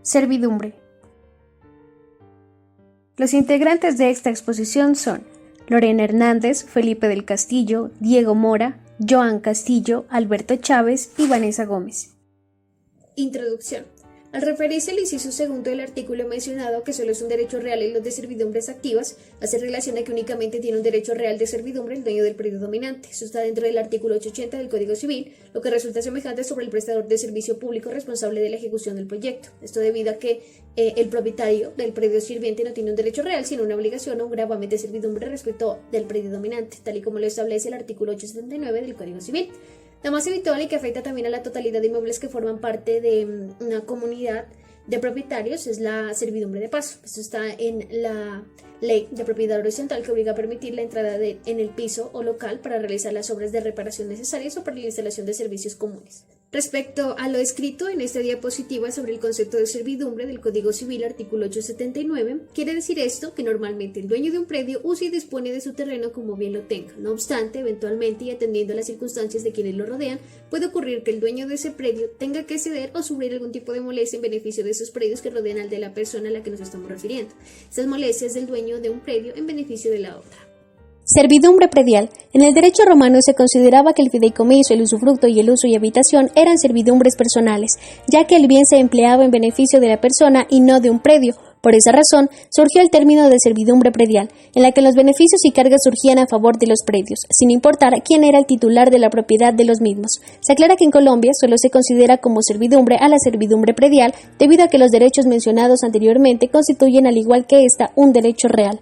Servidumbre. Los integrantes de esta exposición son Lorena Hernández, Felipe del Castillo, Diego Mora, Joan Castillo, Alberto Chávez y Vanessa Gómez. Introducción. Al referirse al inciso segundo del artículo mencionado, que solo es un derecho real en los de servidumbres activas, hace relación a que únicamente tiene un derecho real de servidumbre el dueño del predio dominante. Eso está dentro del artículo 880 del Código Civil, lo que resulta semejante sobre el prestador de servicio público responsable de la ejecución del proyecto. Esto debido a que el propietario del predio sirviente no tiene un derecho real, sino una obligación o un gravamen de servidumbre respecto del predio dominante, tal y como lo establece el artículo 879 del Código Civil. La más habitual y que afecta también a la totalidad de inmuebles que forman parte de una comunidad de propietarios es la servidumbre de paso. Esto está en la Ley de Propiedad Horizontal, que obliga a permitir la entrada en el piso o local para realizar las obras de reparación necesarias o para la instalación de servicios comunes. Respecto a lo escrito en esta diapositiva sobre el concepto de servidumbre del Código Civil, artículo 879, quiere decir esto que normalmente el dueño de un predio usa y dispone de su terreno como bien lo tenga. No obstante, eventualmente y atendiendo a las circunstancias de quienes lo rodean, puede ocurrir que el dueño de ese predio tenga que ceder o sufrir algún tipo de molestia en beneficio de esos predios que rodean al de la persona a la que nos estamos refiriendo. Estas molestias del dueño de un predio en beneficio de la otra. Servidumbre predial. En el derecho romano se consideraba que el fideicomiso, el usufructo y el uso y habitación eran servidumbres personales, ya que el bien se empleaba en beneficio de la persona y no de un predio. Por esa razón, surgió el término de servidumbre predial, en la que los beneficios y cargas surgían a favor de los predios, sin importar quién era el titular de la propiedad de los mismos. Se aclara que en Colombia solo se considera como servidumbre a la servidumbre predial, debido a que los derechos mencionados anteriormente constituyen, al igual que esta, un derecho real.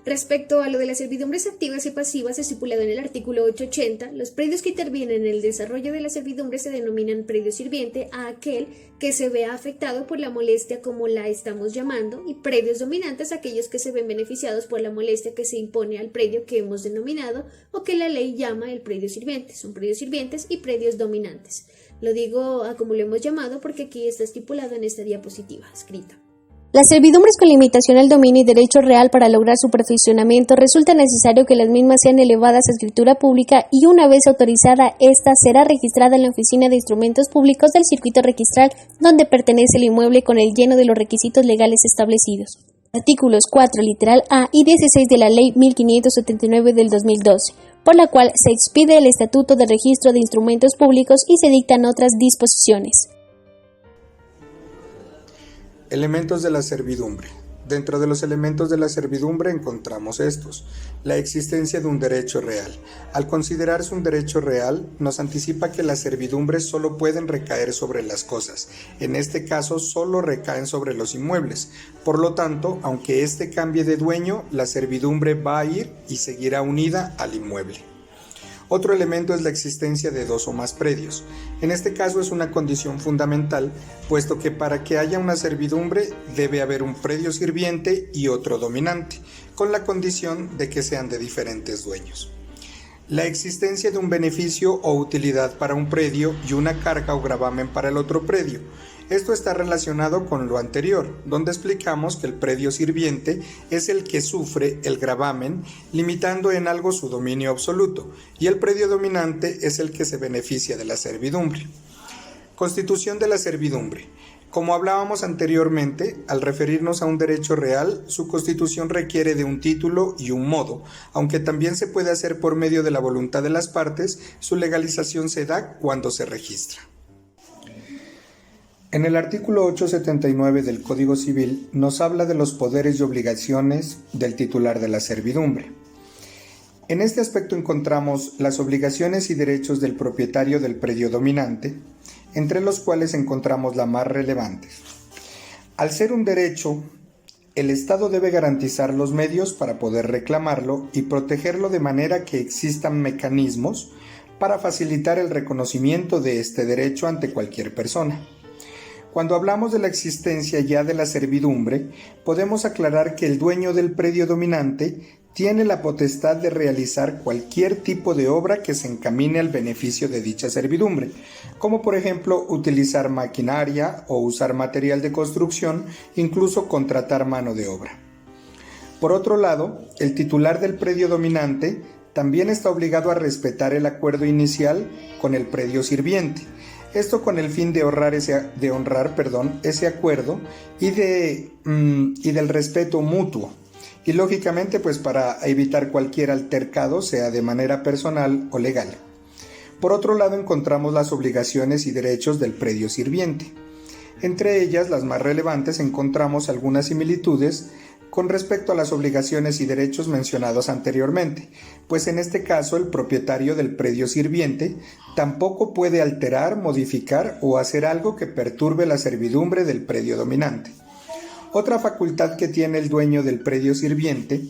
Respecto a lo de las servidumbres activas y pasivas estipulado en el artículo 880, los predios que intervienen en el desarrollo de la servidumbre se denominan predio sirviente a aquel que se vea afectado por la molestia, como la estamos llamando, y predios dominantes a aquellos que se ven beneficiados por la molestia que se impone al predio que hemos denominado o que la ley llama el predio sirviente. Son predios sirvientes y predios dominantes. Lo digo como lo hemos llamado porque aquí está estipulado en esta diapositiva escrita. Las servidumbres con limitación al dominio y derecho real para lograr su perfeccionamiento resulta necesario que las mismas sean elevadas a escritura pública y una vez autorizada, ésta será registrada en la Oficina de Instrumentos Públicos del Circuito Registral donde pertenece el inmueble con el lleno de los requisitos legales establecidos. Artículos 4, literal A y 16 de la Ley 1579 del 2012, por la cual se expide el Estatuto de Registro de Instrumentos Públicos y se dictan otras disposiciones. Elementos de la servidumbre. Dentro de los elementos de la servidumbre encontramos estos: la existencia de un derecho real. Al considerarse un derecho real, nos anticipa que las servidumbres solo pueden recaer sobre las cosas. En este caso, solo recaen sobre los inmuebles. Por lo tanto, aunque éste cambie de dueño, la servidumbre va a ir y seguirá unida al inmueble. Otro elemento es la existencia de dos o más predios. En este caso es una condición fundamental, puesto que para que haya una servidumbre debe haber un predio sirviente y otro dominante, con la condición de que sean de diferentes dueños. La existencia de un beneficio o utilidad para un predio y una carga o gravamen para el otro predio. Esto está relacionado con lo anterior, donde explicamos que el predio sirviente es el que sufre el gravamen, limitando en algo su dominio absoluto, y el predio dominante es el que se beneficia de la servidumbre. Constitución de la servidumbre. Como hablábamos anteriormente, al referirnos a un derecho real, su constitución requiere de un título y un modo. Aunque también se puede hacer por medio de la voluntad de las partes, su legalización se da cuando se registra. En el artículo 879 del Código Civil nos habla de los poderes y obligaciones del titular de la servidumbre. En este aspecto encontramos las obligaciones y derechos del propietario del predio dominante, entre los cuales encontramos las más relevantes. Al ser un derecho, el Estado debe garantizar los medios para poder reclamarlo y protegerlo de manera que existan mecanismos para facilitar el reconocimiento de este derecho ante cualquier persona. Cuando hablamos de la existencia ya de la servidumbre, podemos aclarar que el dueño del predio dominante tiene la potestad de realizar cualquier tipo de obra que se encamine al beneficio de dicha servidumbre, como por ejemplo utilizar maquinaria o usar material de construcción, incluso contratar mano de obra. Por otro lado, el titular del predio dominante también está obligado a respetar el acuerdo inicial con el predio sirviente. Esto con el fin de honrar ese acuerdo y del respeto mutuo. Y lógicamente, pues para evitar cualquier altercado, sea de manera personal o legal. Por otro lado, encontramos las obligaciones y derechos del predio sirviente. Entre ellas, las más relevantes, encontramos algunas similitudes con respecto a las obligaciones y derechos mencionados anteriormente, pues en este caso el propietario del predio sirviente tampoco puede alterar, modificar o hacer algo que perturbe la servidumbre del predio dominante. Otra facultad que tiene el dueño del predio sirviente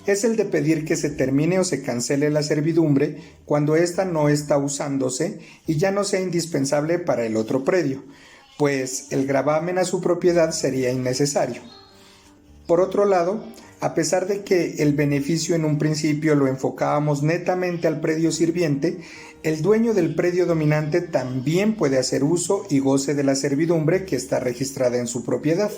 es el de pedir que se termine o se cancele la servidumbre cuando ésta no está usándose y ya no sea indispensable para el otro predio, pues el gravamen a su propiedad sería innecesario. Por otro lado, a pesar de que el beneficio en un principio lo enfocábamos netamente al predio sirviente, el dueño del predio dominante también puede hacer uso y goce de la servidumbre que está registrada en su propiedad.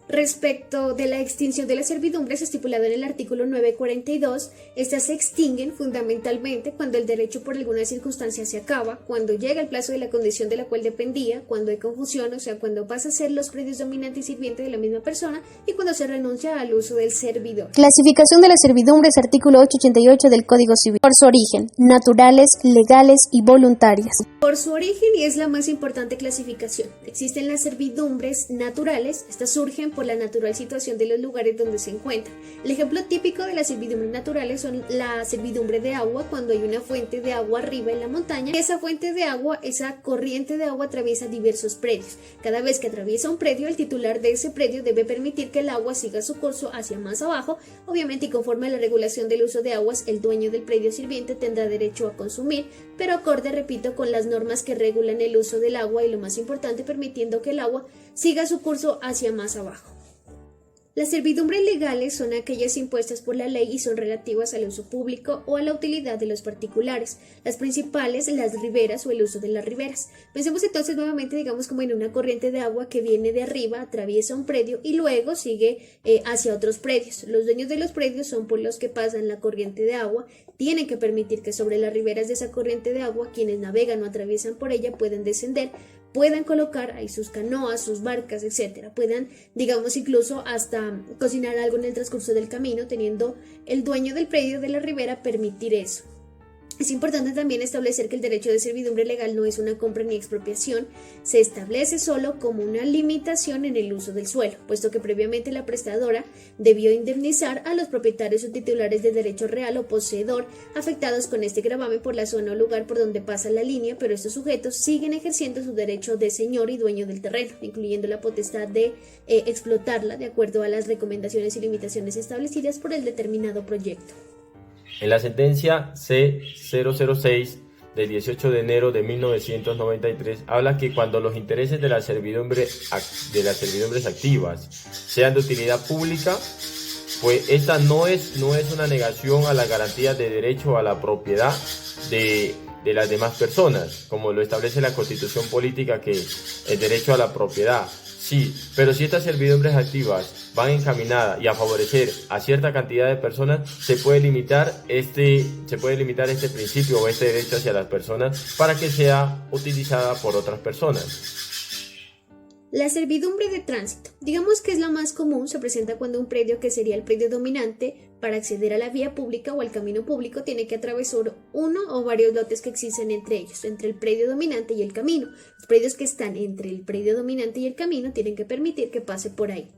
Respecto de la extinción de las servidumbres estipulada en el artículo 942, estas se extinguen fundamentalmente cuando el derecho por alguna circunstancia se acaba, cuando llega el plazo de la condición de la cual dependía, cuando hay confusión, o sea, cuando pasa a ser los predios dominante y sirviente de la misma persona y cuando se renuncia al uso del servidor. Clasificación de las servidumbres, artículo 888 del Código Civil. Por su origen, naturales, legales y voluntarias. Por su origen, y es la más importante clasificación, existen las servidumbres naturales. Estas surgen por la natural situación de los lugares donde se encuentran. El ejemplo típico de las servidumbres naturales son la servidumbre de agua, cuando hay una fuente de agua arriba en la montaña. Esa fuente de agua, esa corriente de agua atraviesa diversos predios. Cada vez que atraviesa un predio, el titular de ese predio debe permitir que el agua siga su curso hacia más abajo. Obviamente, y conforme a la regulación del uso de aguas, el dueño del predio sirviente tendrá derecho a consumir, pero acorde, repito, con las normas que regulan el uso del agua y, lo más importante, permitiendo que el agua siga su curso hacia más abajo. Las servidumbres legales son aquellas impuestas por la ley y son relativas al uso público o a la utilidad de los particulares. Las principales, las riberas o el uso de las riberas. Pensemos entonces nuevamente, digamos, como en una corriente de agua que viene de arriba, atraviesa un predio y luego sigue hacia otros predios. Los dueños de los predios son por los que pasan la corriente de agua. Tienen que permitir que sobre las riberas de esa corriente de agua, quienes navegan o atraviesan por ella puedan descender, puedan colocar ahí sus canoas, sus barcas, etcétera, puedan, digamos, incluso hasta cocinar algo en el transcurso del camino, teniendo el dueño del predio de la ribera permitir eso. Es importante también establecer que el derecho de servidumbre legal no es una compra ni expropiación, se establece solo como una limitación en el uso del suelo, puesto que previamente la prestadora debió indemnizar a los propietarios o titulares de derecho real o poseedor afectados con este gravamen por la zona o lugar por donde pasa la línea, pero estos sujetos siguen ejerciendo su derecho de señor y dueño del terreno, incluyendo la potestad de explotarla de acuerdo a las recomendaciones y limitaciones establecidas por el determinado proyecto. En la sentencia C006 del 18 de enero de 1993 habla que cuando los intereses de las servidumbres activas sean de utilidad pública, pues esta no es una negación a la garantía de derecho a la propiedad de las demás personas, como lo establece la Constitución Política, que el derecho a la propiedad. Sí, pero si estas servidumbres activas van encaminadas y a favorecer a cierta cantidad de personas, se puede limitar este principio o este derecho hacia las personas para que sea utilizada por otras personas. La servidumbre de tránsito, digamos que es la más común, se presenta cuando un predio que sería el predio dominante, para acceder a la vía pública o al camino público, tiene que atravesar uno o varios lotes que existen entre ellos, entre el predio dominante y el camino. Los predios que están entre el predio dominante y el camino tienen que permitir que pase por ahí.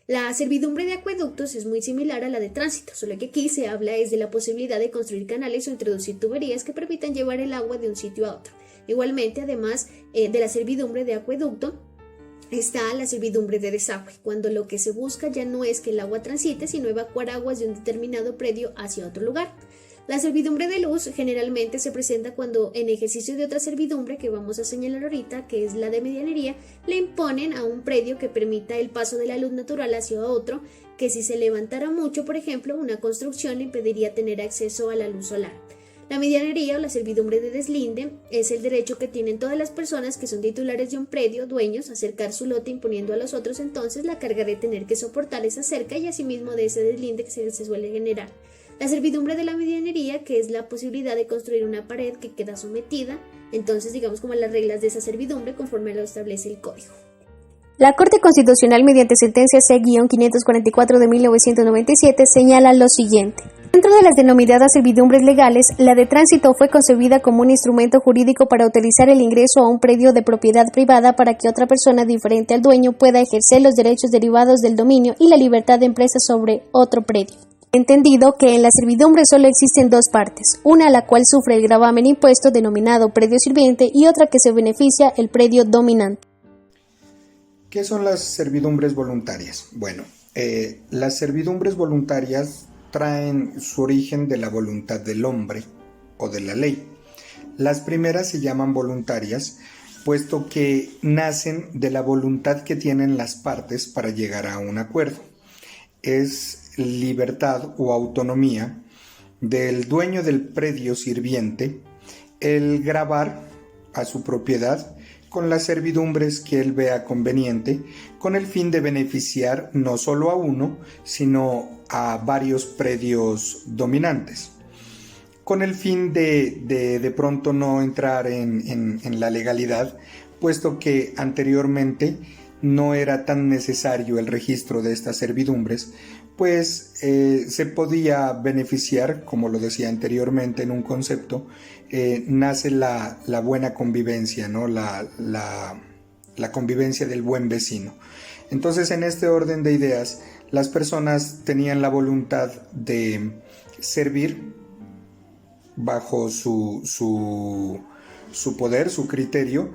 La servidumbre de acueductos es muy similar a la de tránsito, solo que aquí se habla es de la posibilidad de construir canales o introducir tuberías que permitan llevar el agua de un sitio a otro. Igualmente, además de la servidumbre de acueducto, está la servidumbre de desagüe, cuando lo que se busca ya no es que el agua transite, sino evacuar aguas de un determinado predio hacia otro lugar. La servidumbre de luz generalmente se presenta cuando, en ejercicio de otra servidumbre que vamos a señalar ahorita, que es la de medianería, le imponen a un predio que permita el paso de la luz natural hacia otro, que si se levantara mucho, por ejemplo, una construcción le impediría tener acceso a la luz solar. La medianería o la servidumbre de deslinde es el derecho que tienen todas las personas que son titulares de un predio, dueños, a acercar su lote imponiendo a los otros entonces la carga de tener que soportar esa cerca y asimismo de ese deslinde que se suele generar. La servidumbre de la medianería, que es la posibilidad de construir una pared que queda sometida, entonces digamos como a las reglas de esa servidumbre conforme lo establece el código. La Corte Constitucional, mediante sentencia C-544 de 1997, señala lo siguiente. Dentro de las denominadas servidumbres legales, la de tránsito fue concebida como un instrumento jurídico para autorizar el ingreso a un predio de propiedad privada para que otra persona diferente al dueño pueda ejercer los derechos derivados del dominio y la libertad de empresa sobre otro predio. Entendido que en la servidumbre solo existen dos partes, una a la cual sufre el gravamen impuesto denominado predio sirviente y otra que se beneficia el predio dominante. ¿Qué son las servidumbres voluntarias? Bueno, las servidumbres voluntarias traen su origen de la voluntad del hombre o de la ley. Las primeras se llaman voluntarias, puesto que nacen de la voluntad que tienen las partes para llegar a un acuerdo. Es libertad o autonomía del dueño del predio sirviente el gravar a su propiedad con las servidumbres que él vea conveniente, con el fin de beneficiar no solo a uno, sino a varios predios dominantes, con el fin de pronto no entrar en la legalidad, puesto que anteriormente no era tan necesario el registro de estas servidumbres, pues se podía beneficiar, como lo decía anteriormente en un concepto, nace la buena convivencia, ¿no? La convivencia del buen vecino. Entonces, en este orden de ideas, las personas tenían la voluntad de servir bajo su poder, su criterio,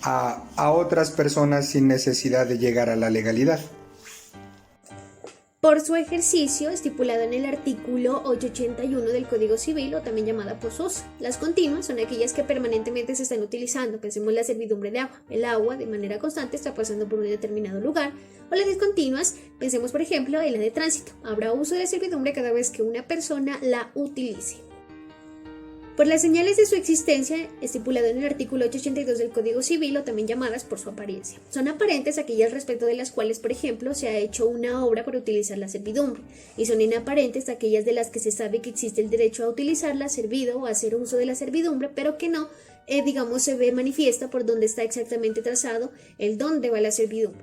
a otras personas sin necesidad de llegar a la legalidad. Por su ejercicio, estipulado en el artículo 881 del Código Civil, o también llamada por su uso. Las continuas son aquellas que permanentemente se están utilizando. Pensemos en la servidumbre de agua. El agua de manera constante está pasando por un determinado lugar. O las discontinuas, pensemos por ejemplo en la de tránsito. Habrá uso de la servidumbre cada vez que una persona la utilice. Por las señales de su existencia, estipulado en el artículo 882 del Código Civil, o también llamadas por su apariencia. Son aparentes aquellas respecto de las cuales, por ejemplo, se ha hecho una obra para utilizar la servidumbre, y son inaparentes aquellas de las que se sabe que existe el derecho a utilizarla, servido o a hacer uso de la servidumbre, pero que no, se ve manifiesta por donde está exactamente trazado el dónde va la servidumbre.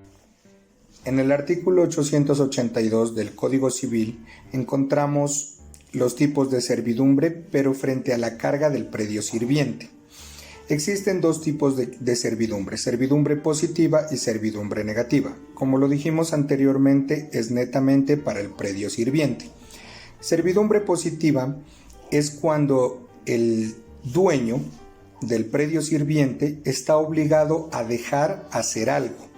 En el artículo 882 del Código Civil encontramos los tipos de servidumbre, pero frente a la carga del predio sirviente. Existen dos tipos de servidumbre, servidumbre positiva y servidumbre negativa. Como lo dijimos anteriormente, es netamente para el predio sirviente. Servidumbre positiva es cuando el dueño del predio sirviente está obligado a dejar hacer algo.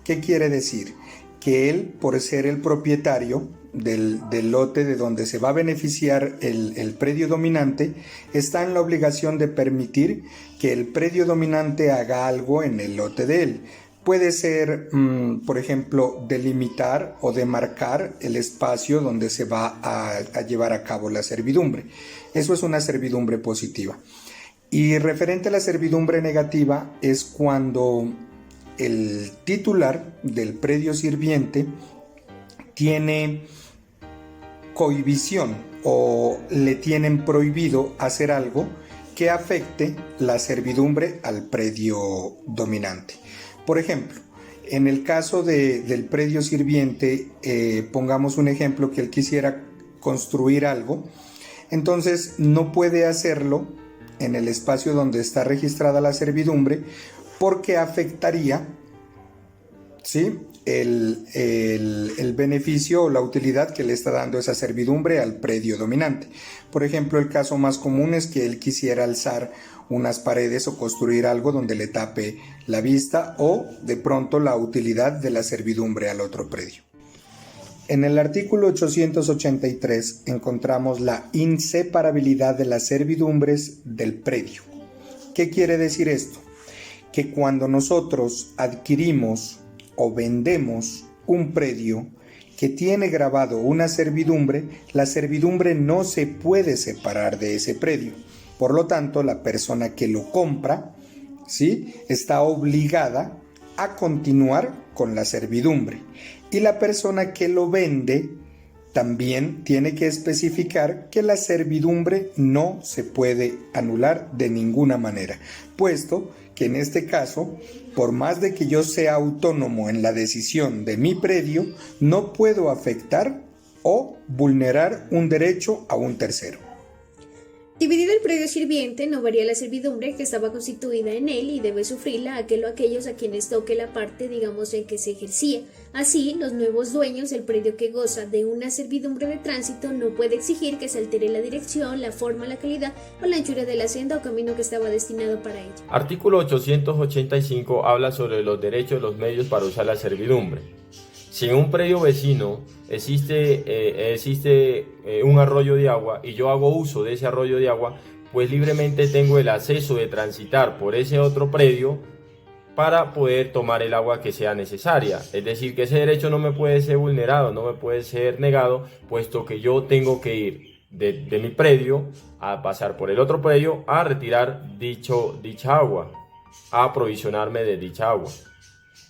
¿Qué quiere decir? Que él, por ser el propietario del lote de donde se va a beneficiar el predio dominante, está en la obligación de permitir que el predio dominante haga algo en el lote de él. Puede ser, por ejemplo, delimitar o demarcar el espacio donde se va a llevar a cabo la servidumbre. Eso es una servidumbre positiva. Y referente a la servidumbre negativa es cuando el titular del predio sirviente tiene cohibición o le tienen prohibido hacer algo que afecte la servidumbre al predio dominante. Por ejemplo, en el caso del predio sirviente, pongamos un ejemplo que él quisiera construir algo, entonces no puede hacerlo en el espacio donde está registrada la servidumbre porque afectaría, ¿sí?, el beneficio o la utilidad que le está dando esa servidumbre al predio dominante. Por ejemplo, el caso más común es que él quisiera alzar unas paredes o construir algo donde le tape la vista o de pronto la utilidad de la servidumbre al otro predio. En el artículo 883 encontramos la inseparabilidad de las servidumbres del predio. ¿Qué quiere decir esto? Que cuando nosotros adquirimos o vendemos un predio que tiene grabado una servidumbre, la servidumbre no se puede separar de ese predio. Por lo tanto, la persona que lo compra, ¿sí?, está obligada a continuar con la servidumbre. Y la persona que lo vende También tiene que especificar que la servidumbre no se puede anular de ninguna manera, puesto que en este caso, por más de que yo sea autónomo en la decisión de mi predio, no puedo afectar o vulnerar un derecho a un tercero. Dividido el predio sirviente, no varía la servidumbre que estaba constituida en él y debe sufrirla aquel o aquellos a quienes toque la parte, digamos, en que se ejercía. Así, los nuevos dueños del predio que goza de una servidumbre de tránsito no puede exigir que se altere la dirección, la forma, la calidad o la anchura de la senda o camino que estaba destinado para ello. Artículo 885 habla sobre los derechos y los medios para usar la servidumbre. Si en un predio vecino existe un arroyo de agua y yo hago uso de ese arroyo de agua, pues libremente tengo el acceso de transitar por ese otro predio para poder tomar el agua que sea necesaria. Es decir, que ese derecho no me puede ser vulnerado, no me puede ser negado, puesto que yo tengo que ir de mi predio a pasar por el otro predio a retirar dicha agua, a aprovisionarme de dicha agua.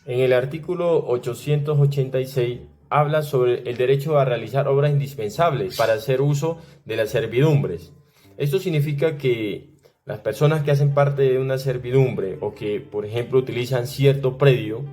En el artículo 886 habla sobre el derecho a realizar obras indispensables para hacer uso de las servidumbres. Esto significa que las personas que hacen parte de una servidumbre o que, por ejemplo, utilizan cierto predio,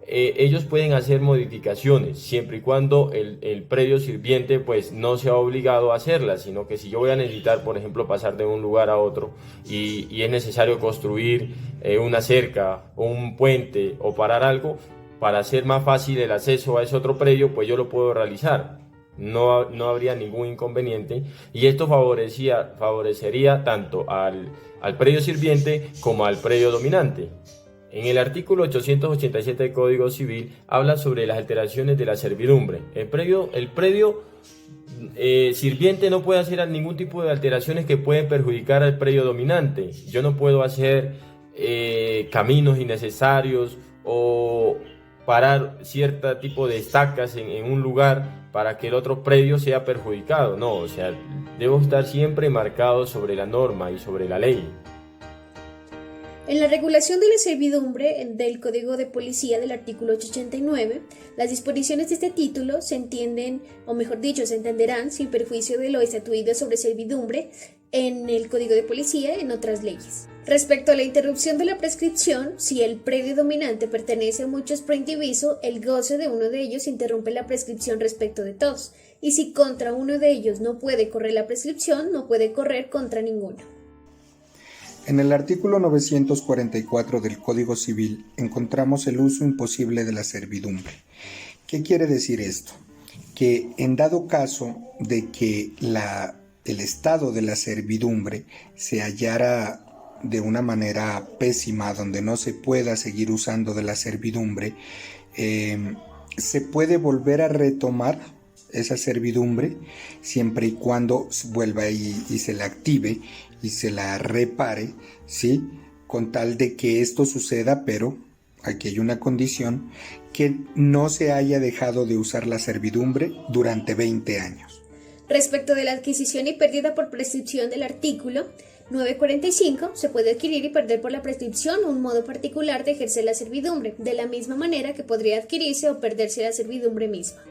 ellos pueden hacer modificaciones siempre y cuando el predio sirviente pues no sea obligado a hacerlas, sino que si yo voy a necesitar, por ejemplo, pasar de un lugar a otro y es necesario construir una cerca o un puente o parar algo para hacer más fácil el acceso a ese otro predio, pues yo lo puedo realizar. No habría ningún inconveniente y esto favorecería tanto al predio sirviente como al predio dominante. En el artículo 887 del Código Civil habla sobre las alteraciones de la servidumbre. El predio sirviente no puede hacer ningún tipo de alteraciones que pueden perjudicar al predio dominante. Yo no puedo hacer caminos innecesarios o parar cierto tipo de estacas en un lugar para que el otro predio sea perjudicado. No, o sea, debo estar siempre marcado sobre la norma y sobre la ley. En la regulación de la servidumbre del Código de Policía del artículo 889, las disposiciones de este título se entienden, o mejor dicho, se entenderán sin perjuicio de lo estatuido sobre servidumbre en el Código de Policía en otras leyes. Respecto a la interrupción de la prescripción, si el predio dominante pertenece a muchos preindiviso, el goce de uno de ellos interrumpe la prescripción respecto de todos, y si contra uno de ellos no puede correr la prescripción, no puede correr contra ninguno. En el artículo 944 del Código Civil encontramos el uso imposible de la servidumbre. ¿Qué quiere decir esto? Que en dado caso de que el estado de la servidumbre se hallara de una manera pésima, donde no se pueda seguir usando de la servidumbre, se puede volver a retomar esa servidumbre siempre y cuando vuelva y se la active y se la repare, ¿sí? Con tal de que esto suceda, pero aquí hay una condición, que no se haya dejado de usar la servidumbre durante 20 años. Respecto de la adquisición y pérdida por prescripción del artículo 945, se puede adquirir y perder por la prescripción un modo particular de ejercer la servidumbre, de la misma manera que podría adquirirse o perderse la servidumbre misma.